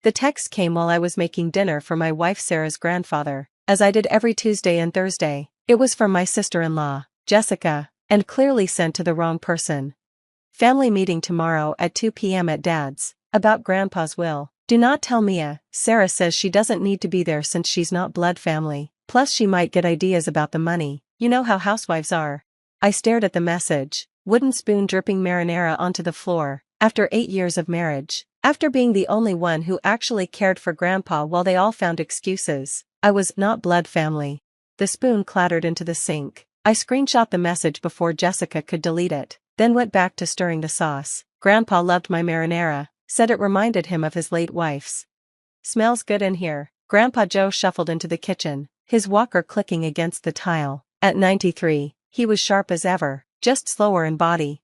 The text came while I was making dinner for my wife Sarah's grandfather, as I did every Tuesday and Thursday. It was from my sister-in-law, Jessica, and clearly sent to the wrong person. Family meeting tomorrow at 2 p.m. at Dad's, about Grandpa's will. Do not tell Mia. Sarah says she doesn't need to be there since she's not blood family, plus she might get ideas about the money. You know how housewives are. I stared at the message, wooden spoon dripping marinara onto the floor. After 8 years of marriage, after being the only one who actually cared for Grandpa while they all found excuses, I was not blood family. The spoon clattered into the sink. I screenshot the message before Jessica could delete it, then went back to stirring the sauce. Grandpa loved my marinara, said it reminded him of his late wife's. Smells good in here. Grandpa Joe shuffled into the kitchen, his walker clicking against the tile. At 93, he was sharp as ever, just slower in body.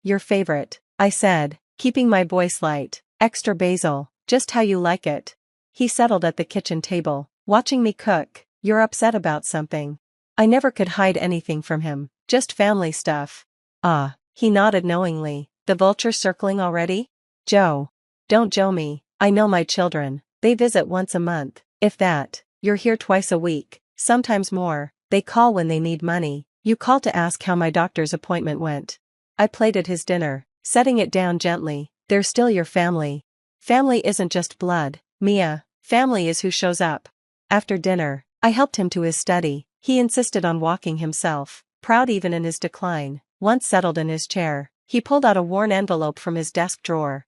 Your favorite, I said, keeping my voice light. Extra basil, just how you like it. He settled at the kitchen table, watching me cook. You're upset about something. I never could hide anything from him, just family stuff. Ah, he nodded knowingly. The vulture circling already? Joe. Don't Joe me, I know my children. They visit once a month, if that. You're here twice a week, sometimes more. They call when they need money. You call to ask how my doctor's appointment went. I plated his dinner, setting it down gently. They're still your family. Family isn't just blood, Mia. Family is who shows up. After dinner, I helped him to his study. He insisted on walking himself, proud even in his decline. Once settled in his chair, he pulled out a worn envelope from his desk drawer.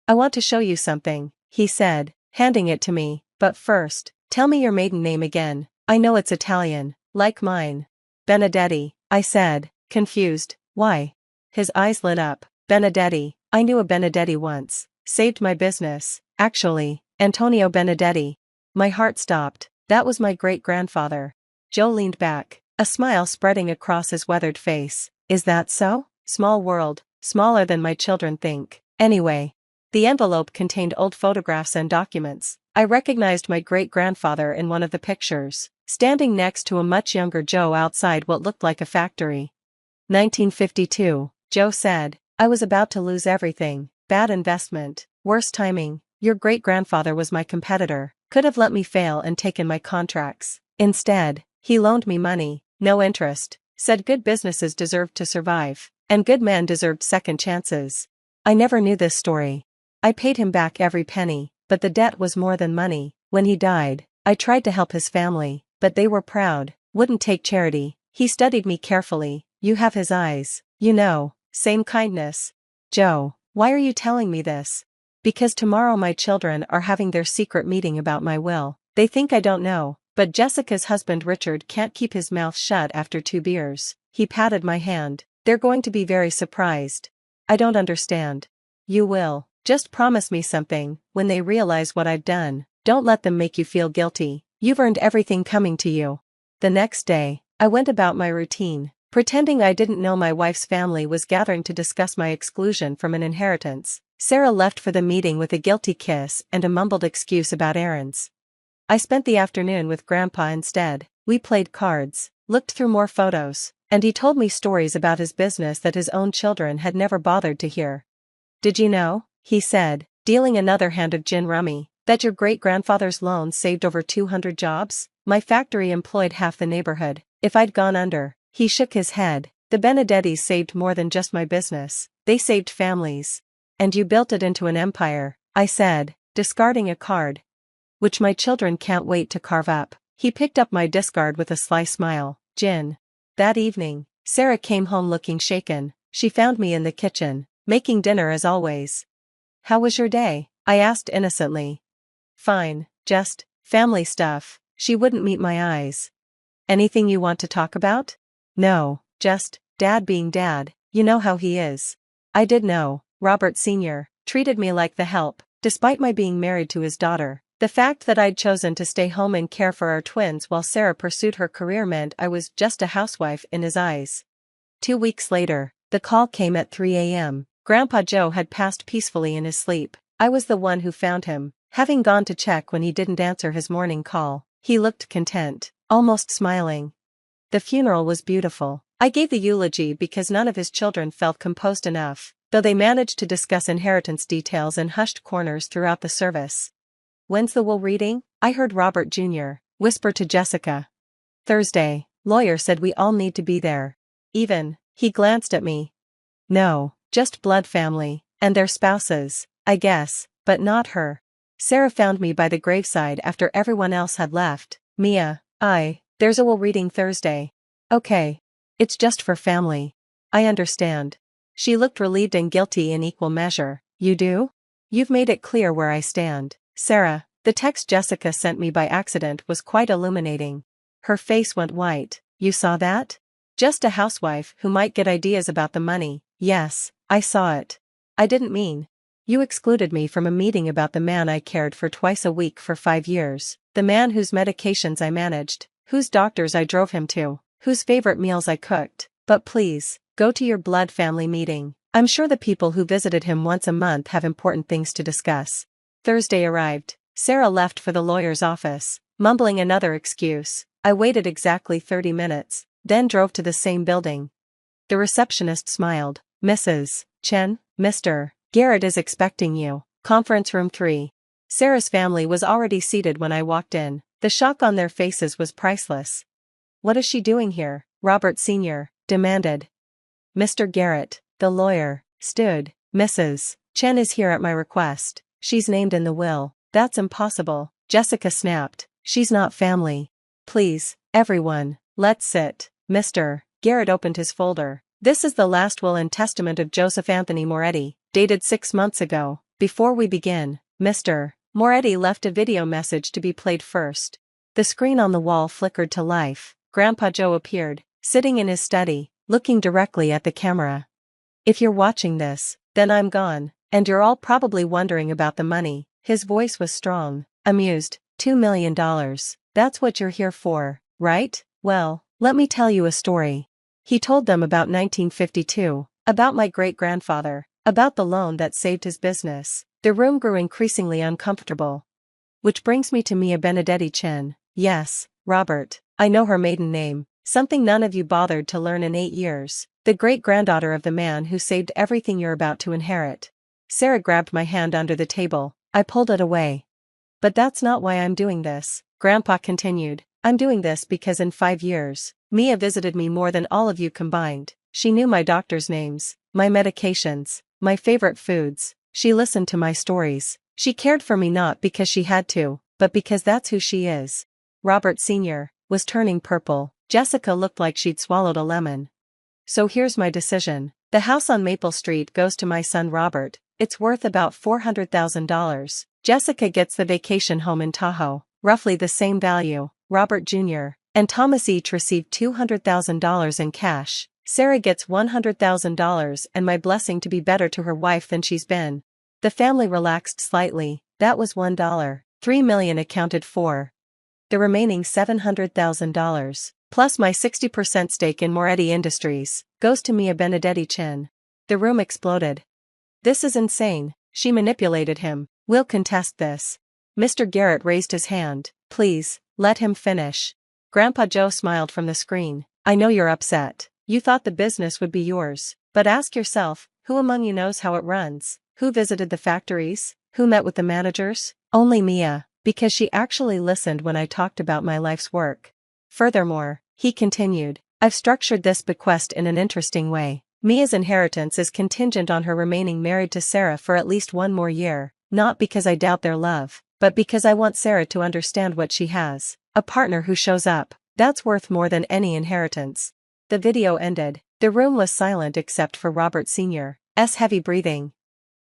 I want to show you something, he said, handing it to me. But first, tell me your maiden name again. I know it's Italian, like mine. Benedetti, I said, confused. Why? His eyes lit up. Benedetti, I knew a Benedetti once. Saved my business, actually. Antonio Benedetti. My heart stopped. That was my great-grandfather. Joe leaned back, a smile spreading across his weathered face. Is that so? Small world, smaller than my children think. Anyway. The envelope contained old photographs and documents. I recognized my great-grandfather in one of the pictures, standing next to a much younger Joe outside what looked like a factory. 1952, Joe said. I was about to lose everything. Bad investment, worse timing. Your great-grandfather was my competitor, could have let me fail and taken my contracts. Instead, he loaned me money, no interest, said good businesses deserved to survive, and good men deserved second chances. I never knew this story. I paid him back every penny, but the debt was more than money. When he died, I tried to help his family, but they were proud, wouldn't take charity. He studied me carefully. You have his eyes, you know, same kindness. Joe, why are you telling me this? Because tomorrow my children are having their secret meeting about my will. They think I don't know, but Jessica's husband Richard can't keep his mouth shut after 2 beers. He patted my hand. They're going to be very surprised. I don't understand. You will. Just promise me something. When they realize what I've done, don't let them make you feel guilty. You've earned everything coming to you. The next day, I went about my routine, pretending I didn't know my wife's family was gathering to discuss my exclusion from an inheritance. Sarah left for the meeting with a guilty kiss and a mumbled excuse about errands. I spent the afternoon with Grandpa instead. We played cards, looked through more photos, and he told me stories about his business that his own children had never bothered to hear. Did you know, he said, dealing another hand of gin rummy, that your great-grandfather's loan saved over 200 jobs? My factory employed half the neighborhood. If I'd gone under, he shook his head. The Benedettis saved more than just my business. They saved families. And you built it into an empire, I said, discarding a card, which my children can't wait to carve up. He picked up my discard with a sly smile. Gin. That evening, Sarah came home looking shaken. She found me in the kitchen, making dinner as always. How was your day? I asked innocently. Fine, just family stuff. She wouldn't meet my eyes. Anything you want to talk about? No, just Dad being Dad. You know how he is. I did know. Robert Sr. treated me like the help, despite my being married to his daughter. The fact that I'd chosen to stay home and care for our twins while Sarah pursued her career meant I was just a housewife in his eyes. 2 weeks later, the call came at 3 a.m. Grandpa Joe had passed peacefully in his sleep. I was the one who found him, having gone to check when he didn't answer his morning call. He looked content, almost smiling. The funeral was beautiful. I gave the eulogy because none of his children felt composed enough, though they managed to discuss inheritance details in hushed corners throughout the service. When's the will reading? I heard Robert Jr. whisper to Jessica. Thursday, lawyer said we all need to be there. Even, he glanced at me. No, just blood family, and their spouses, I guess, but not her. Sarah found me by the graveside after everyone else had left. Mia, there's a will reading Thursday. Okay. It's just for family. I understand. She looked relieved and guilty in equal measure. You do? You've made it clear where I stand. Sarah, the text Jessica sent me by accident was quite illuminating. Her face went white. You saw that? Just a housewife who might get ideas about the money. Yes, I saw it. I didn't mean. You excluded me from a meeting about the man I cared for twice a week for 5 years, the man whose medications I managed, whose doctors I drove him to, whose favorite meals I cooked. But please, go to your blood family meeting. I'm sure the people who visited him once a month have important things to discuss. Thursday arrived. Sarah left for the lawyer's office, mumbling another excuse. I waited exactly 30 minutes, then drove to the same building. The receptionist smiled. Mrs. Chen, Mr. Garrett is expecting you. Conference room 3. Sarah's family was already seated when I walked in. The shock on their faces was priceless. What is she doing here? Robert Sr. demanded. Mr. Garrett, the lawyer, stood. Mrs. Chen is here at my request. She's named in the will. That's impossible. Jessica snapped. She's not family. Please, everyone, let's sit. Mr. Garrett opened his folder. This is the last will and testament of Joseph Anthony Moretti, dated 6 months ago. Before we begin, Mr. Moretti left a video message to be played first. The screen on the wall flickered to life. Grandpa Joe appeared, sitting in his study, looking directly at the camera. If you're watching this, then I'm gone, and you're all probably wondering about the money. His voice was strong, amused. $2 million. That's what you're here for, right? Well, let me tell you a story. He told them about 1952, about my great-grandfather, about the loan that saved his business. The room grew increasingly uncomfortable. Which brings me to Mia Benedetti Chen. Yes, Robert, I know her maiden name, something none of you bothered to learn in 8 years. The great-granddaughter of the man who saved everything you're about to inherit. Sarah grabbed my hand under the table. I pulled it away. But that's not why I'm doing this, Grandpa continued. I'm doing this because in 5 years, Mia visited me more than all of you combined. She knew my doctor's names, my medications, my favorite foods. She listened to my stories. She cared for me not because she had to, but because that's who she is. Robert Sr. was turning purple. Jessica looked like she'd swallowed a lemon. So here's my decision. The house on Maple Street goes to my son Robert. It's worth about $400,000. Jessica gets the vacation home in Tahoe, roughly the same value. Robert Jr. and Thomas each receive $200,000 in cash. Sarah gets $100,000 and my blessing to be better to her wife than she's been. The family relaxed slightly. That was $1. $3 million accounted for. The remaining $700,000, plus my 60% stake in Moretti Industries, goes to Mia Benedetti Chen. The room exploded. This is insane. She manipulated him. We'll contest this. Mr. Garrett raised his hand. Please, let him finish. Grandpa Joe smiled from the screen. I know you're upset. You thought the business would be yours. But ask yourself, who among you knows how it runs? Who visited the factories? Who met with the managers? Only Mia, because she actually listened when I talked about my life's work. Furthermore, he continued, I've structured this bequest in an interesting way. Mia's inheritance is contingent on her remaining married to Sarah for at least 1 more year, not because I doubt their love, but because I want Sarah to understand what she has. A partner who shows up. That's worth more than any inheritance. The video ended. The room was silent except for Robert Sr.'s heavy breathing.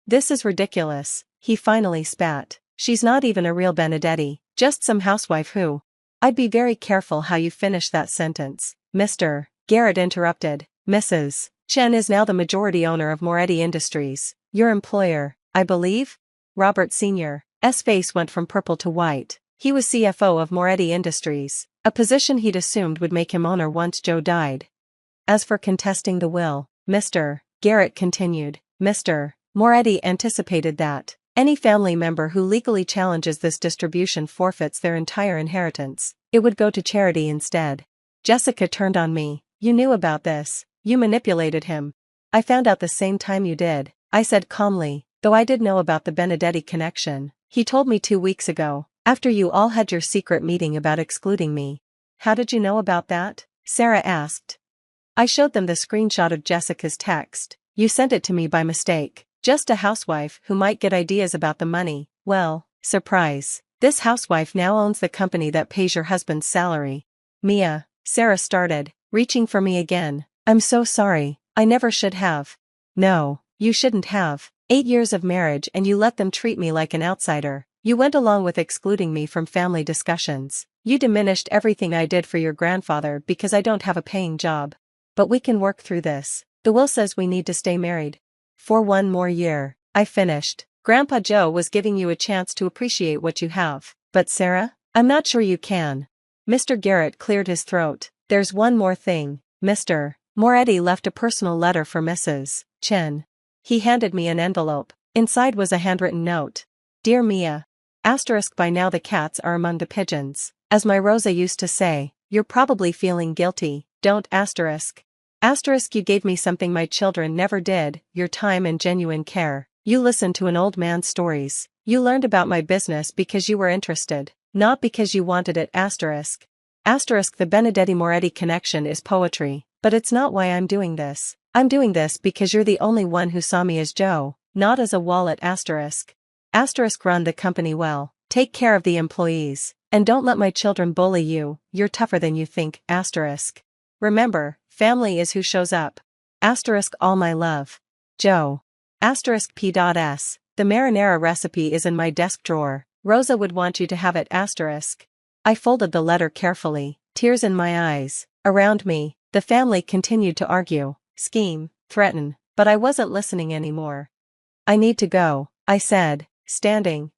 This is ridiculous, he finally spat. She's not even a real Benedetti, just some housewife who. I'd be very careful how you finish that sentence. Mr. Garrett interrupted. Mrs. Chen is now the majority owner of Moretti Industries. Your employer, I believe? Robert Sr.'s face went from purple to white. He was CFO of Moretti Industries, a position he'd assumed would make him owner once Joe died. As for contesting the will, Mr. Garrett continued, Mr. Moretti anticipated that any family member who legally challenges this distribution forfeits their entire inheritance. It would go to charity instead. Jessica turned on me. You knew about this. You manipulated him. I found out the same time you did, I said calmly, though I did know about the Benedetti connection. He told me 2 weeks ago, after you all had your secret meeting about excluding me. How did you know about that? Sarah asked. I showed them the screenshot of Jessica's text. You sent it to me by mistake. Just a housewife who might get ideas about the money. Well, surprise. This housewife now owns the company that pays your husband's salary. Mia, Sarah started, reaching for me again. I'm so sorry, I never should have. No, you shouldn't have. 8 years of marriage and you let them treat me like an outsider. You went along with excluding me from family discussions. You diminished everything I did for your grandfather because I don't have a paying job. But we can work through this. The will says we need to stay married. For 1 more year, I finished. Grandpa Joe was giving you a chance to appreciate what you have. But Sarah, I'm not sure you can. Mr. Garrett cleared his throat. There's one more thing, Mr. Moretti left a personal letter for Mrs. Chen. He handed me an envelope. Inside was a handwritten note. Dear Mia. Asterisk by now the cats are among the pigeons. As my Rosa used to say, you're probably feeling guilty, don't asterisk. Asterisk you gave me something my children never did, your time and genuine care. You listened to an old man's stories. You learned about my business because you were interested, not because you wanted it asterisk. Asterisk the Benedetti Moretti connection is poetry, but it's not why I'm doing this. I'm doing this because you're the only one who saw me as Joe, not as a wallet asterisk. Asterisk run the company well, take care of the employees, and don't let my children bully you, you're tougher than you think asterisk. Remember, family is who shows up. Asterisk all my love. Joe. Asterisk p.s. The marinara recipe is in my desk drawer. Rosa would want you to have it asterisk. I folded the letter carefully, tears in my eyes. Around me, the family continued to argue, scheme, threaten, but I wasn't listening anymore. I need to go, I said, standing.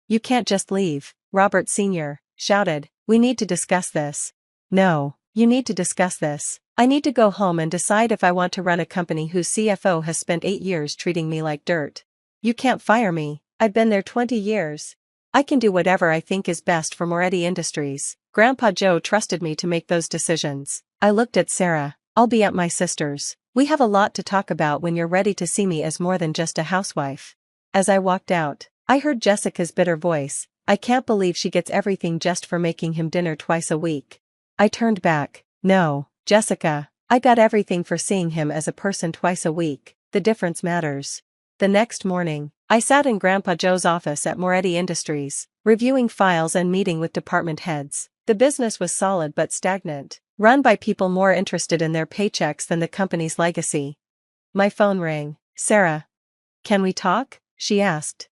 You can't just leave, Robert Sr. shouted. We need to discuss this. No, you need to discuss this. I need to go home and decide if I want to run a company whose CFO has spent 8 years treating me like dirt. You can't fire me, I've been there 20 years. I can do whatever I think is best for Moretti Industries. Grandpa Joe trusted me to make those decisions. I looked at Sarah. I'll be at my sister's. We have a lot to talk about when you're ready to see me as more than just a housewife. As I walked out, I heard Jessica's bitter voice. I can't believe she gets everything just for making him dinner twice a week. I turned back. No, Jessica, I got everything for seeing him as a person twice a week. The difference matters. The next morning, I sat in Grandpa Joe's office at Moretti Industries, reviewing files and meeting with department heads. The business was solid but stagnant, run by people more interested in their paychecks than the company's legacy. My phone rang. Sarah. Can we talk? She asked.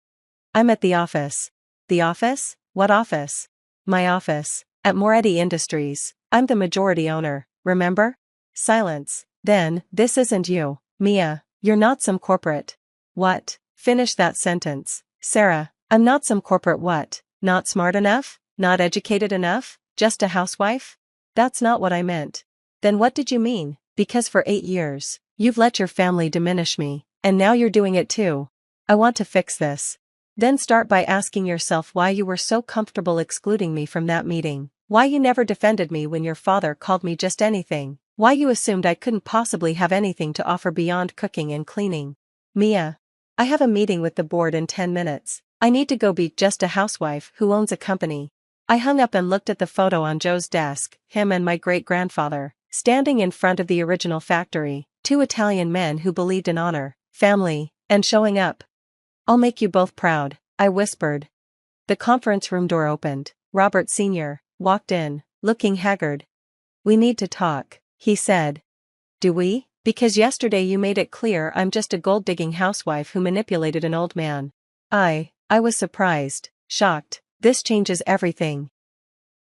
I'm at the office. The office? What office? My office, at Moretti Industries. I'm the majority owner, remember? Silence. Then, this isn't you, Mia. You're not some corporate. What? Finish that sentence. Sarah, I'm not some corporate what? Not smart enough? Not educated enough? Just a housewife? That's not what I meant. Then what did you mean? Because for 8 years, you've let your family diminish me, and now you're doing it too. I want to fix this. Then start by asking yourself why you were so comfortable excluding me from that meeting. Why you never defended me when your father called me just anything. Why you assumed I couldn't possibly have anything to offer beyond cooking and cleaning. Mia. I have a meeting with the board in 10 minutes. I need to go be just a housewife who owns a company. I hung up and looked at the photo on Joe's desk, him and my great-grandfather, standing in front of the original factory, 2 Italian men who believed in honor, family, and showing up. I'll make you both proud, I whispered. The conference room door opened. Robert Sr. walked in, looking haggard. We need to talk, he said. Do we? Because yesterday you made it clear I'm just a gold-digging housewife who manipulated an old man. I was surprised, shocked. This changes everything.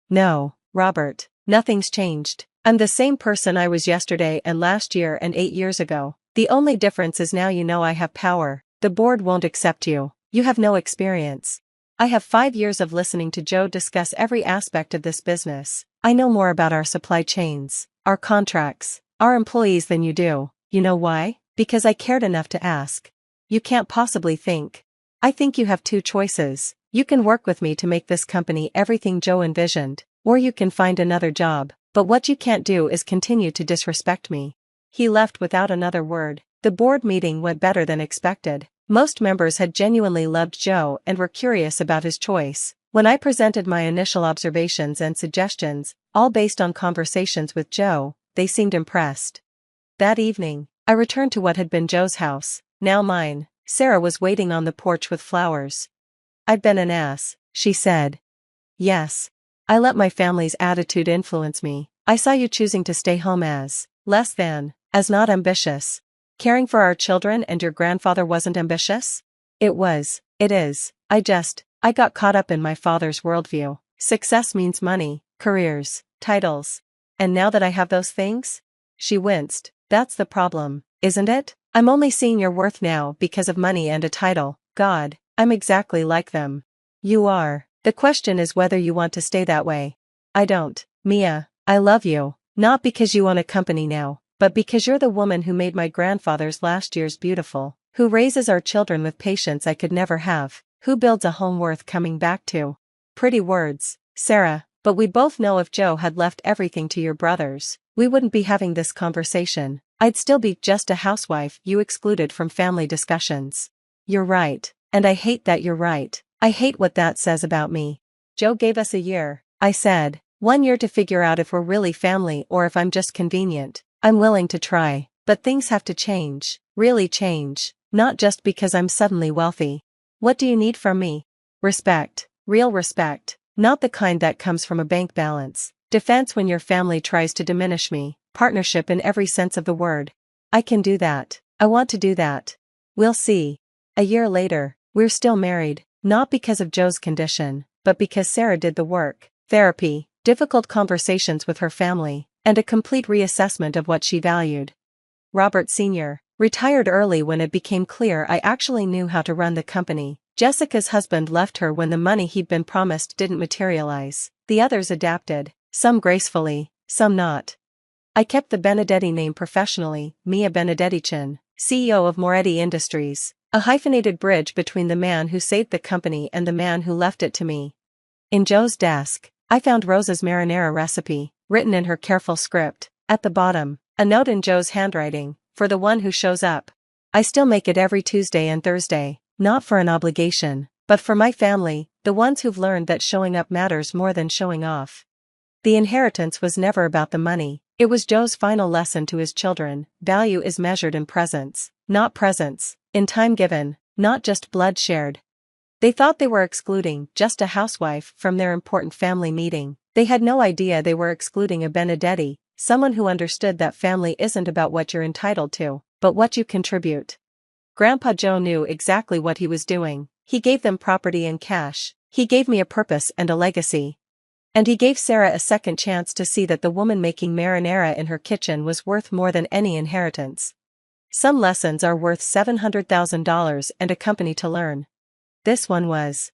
No, Robert, nothing's changed. I'm the same person I was yesterday and last year and 8 years ago. The only difference is now you know I have power. The board won't accept you. You have no experience. I have 5 years of listening to Joe discuss every aspect of this business. I know more about our supply chains, our contracts, our employees than you do. You know why? Because I cared enough to ask. You can't possibly think. I think you have 2 choices. You can work with me to make this company everything Joe envisioned, or you can find another job, but what you can't do is continue to disrespect me. He left without another word. The board meeting went better than expected. Most members had genuinely loved Joe and were curious about his choice. When I presented my initial observations and suggestions, all based on conversations with Joe, they seemed impressed. That evening, I returned to what had been Joe's house, now mine. Sarah was waiting on the porch with flowers. "I've been an ass," she said. "Yes. I let my family's attitude influence me. I saw you choosing to stay home as not ambitious. Caring for our children and your grandfather wasn't ambitious?" It is. I got caught up in my father's worldview. Success means money, careers, titles. And now that I have those things?" She winced. "That's the problem, isn't it? I'm only seeing your worth now because of money and a title. God, I'm exactly like them." "You are. The question is whether you want to stay that way." "I don't, Mia. I love you, not because you own a company now, but because you're the woman who made my grandfather's last years beautiful, who raises our children with patience I could never have, who builds a home worth coming back to." Pretty words, Sarah, but we both know if Joe had left everything to your brothers, we wouldn't be having this conversation. I'd still be just a housewife you excluded from family discussions. "You're right, and I hate that you're right. I hate what that says about me." "Joe gave us a year," I said. "1 year to figure out if we're really family or if I'm just convenient. I'm willing to try, but things have to change, really change, not just because I'm suddenly wealthy." "What do you need from me?" "Respect, real respect, not the kind that comes from a bank balance. Defense when your family tries to diminish me, partnership in every sense of the word." "I can do that. I want to do that. We'll see." A year later, we're still married, not because of Joe's condition, but because Sarah did the work. Therapy, difficult conversations with her family, and a complete reassessment of what she valued. Robert Sr. retired early when it became clear I actually knew how to run the company. Jessica's husband left her when the money he'd been promised didn't materialize. The others adapted, some gracefully, some not. I kept the Benedetti name professionally, Mia Benedettichin, CEO of Moretti Industries, a hyphenated bridge between the man who saved the company and the man who left it to me. In Joe's desk, I found Rosa's marinara recipe, written in her careful script. At the bottom, a note in Joe's handwriting, "For the one who shows up." I still make it every Tuesday and Thursday, not for an obligation, but for my family, the ones who've learned that showing up matters more than showing off. The inheritance was never about the money, it was Joe's final lesson to his children: value is measured in presence, not presents, in time given, not just blood shared. They thought they were excluding just a housewife from their important family meeting. They had no idea they were excluding a Benedetti, someone who understood that family isn't about what you're entitled to, but what you contribute. Grandpa Joe knew exactly what he was doing. He gave them property and cash. He gave me a purpose and a legacy. And he gave Sarah a second chance to see that the woman making marinara in her kitchen was worth more than any inheritance. Some lessons are worth $700,000 and a company to learn. This one was.